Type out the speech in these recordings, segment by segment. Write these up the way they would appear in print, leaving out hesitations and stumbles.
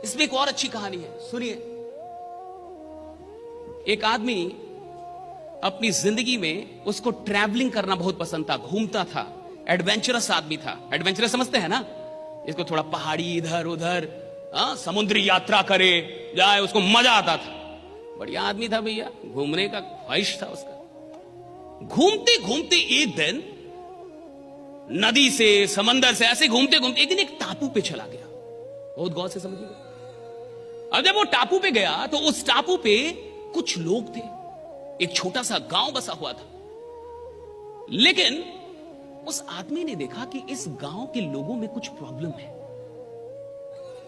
इसमें एक और अच्छी कहानी है, सुनिए। एक आदमी अपनी जिंदगी में उसको ट्रैवलिंग करना बहुत पसंद था, घूमता था, एडवेंचरस आदमी था। एडवेंचरस समझते हैं ना, इसको थोड़ा पहाड़ी इधर उधर, समुद्री यात्रा करे जाए, उसको मजा आता था। बढ़िया आदमी था भैया, घूमने का ख्वाहिश था उसका। घूमते घूमते एक दिन नदी से समंदर से ऐसे घूमते घूमते एक दिन एक टापू पे चला गया। बहुत गौर से समझिएगा। अब जब वो टापू पे गया तो उस टापू पे कुछ लोग थे, एक छोटा सा गांव बसा हुआ था। लेकिन उस आदमी ने देखा कि इस गांव के लोगों में कुछ प्रॉब्लम है।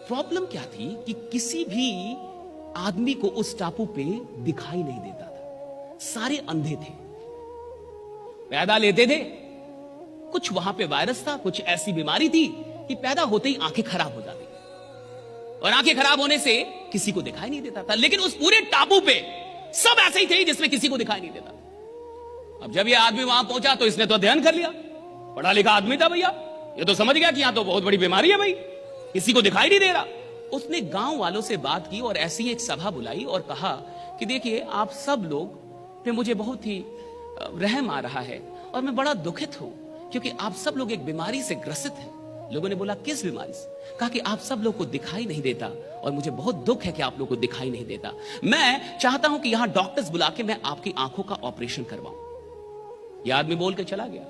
प्रॉब्लम क्या थी कि किसी भी आदमी को उस टापू पे दिखाई नहीं देता था, सारे अंधे थे, पैदा लेते थे। कुछ वहां पे वायरस था, कुछ ऐसी बीमारी थी कि पैदा होते ही आंखें खराब हो जाती, और आंखें खराब होने से किसी को दिखाई नहीं देता था। लेकिन उस पूरे टापू पे सब ऐसे ही थे जिसमें किसी को दिखाई नहीं देता। अब जब ये आदमी वहां पहुंचा तो इसने तो अध्ययन कर लिया, पढ़ा लिखा आदमी था भैया, ये तो समझ गया कि यहां तो बहुत बड़ी बीमारी है भाई, किसी को दिखाई नहीं दे रहा। उसने गांव वालों से बात की और ऐसी एक सभा बुलाई और कहा कि देखिए, आप सब लोग पे मुझे बहुत ही रहम आ रहा है और मैं बड़ा दुखित हूं क्योंकि आप सब लोग एक बीमारी से ग्रसित हैं। लोगों ने बोला, किस बीमारी से? कहा कि आप सब लोग को दिखाई नहीं देता और मुझे बहुत दुख है कि आप लोग को दिखाई नहीं देता। मैं चाहता हूं कि यहां डॉक्टर्स बुला के मैं आपकी आंखों का ऑपरेशन करवाऊं। यह आदमी बोल के चला गया।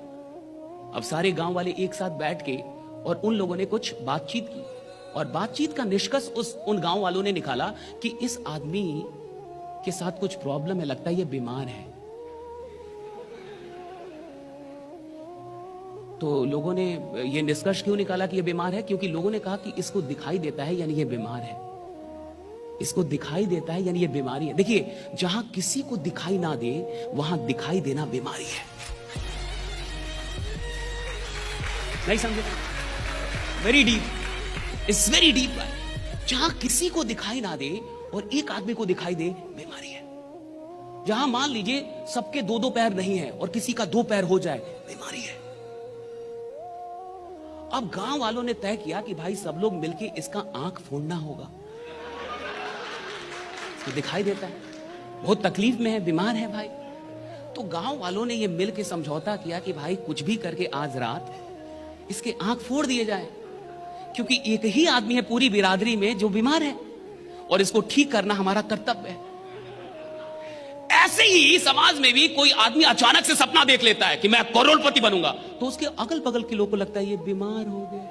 अब सारे गांव वाले एक साथ बैठ के और उन लोगों ने कुछ बातचीत की और बातचीत का निष्कर्ष उन गांव वालों ने निकाला कि इस आदमी के साथ कुछ प्रॉब्लम है, लगता है ये बीमार है। तो लोगों ने ये निष्कर्ष क्यों निकाला कि ये बीमार है? क्योंकि लोगों ने कहा कि इसको दिखाई देता है यानी ये बीमार है, इसको दिखाई देता है यानी ये बीमारी है। देखिए, जहां किसी को दिखाई ना दे वहां दिखाई देना बीमारी है। नहीं समझे? Very deep, it's very deep. जहां किसी को दिखाई ना दे और एक आदमी को दिखाई दे, बीमारी है। जहां मान लीजिए सबके दो दो पैर नहीं है और किसी का दो पैर हो जाए, बीमारी है। अब गांव वालों ने तय किया कि भाई सब लोग मिलके इसका आंख फोड़ना होगा। इसको दिखाई देता है, बहुत तकलीफ में है, बीमार है भाई। तो गांव वालों ने ये मिलके समझौता किया कि भाई कुछ भी करके आज रात इसके आंख फोड़ दिए जाए, क्योंकि एक ही आदमी है पूरी बिरादरी में जो बीमार है और इसको ठीक करना हमारा कर्तव्य है। ऐसे ही समाज में भी कोई आदमी अचानक से सपना देख लेता है कि मैं करोड़पति बनूंगा, तो उसके अगल बगल के लोगों को लगता है ये बीमार हो गया।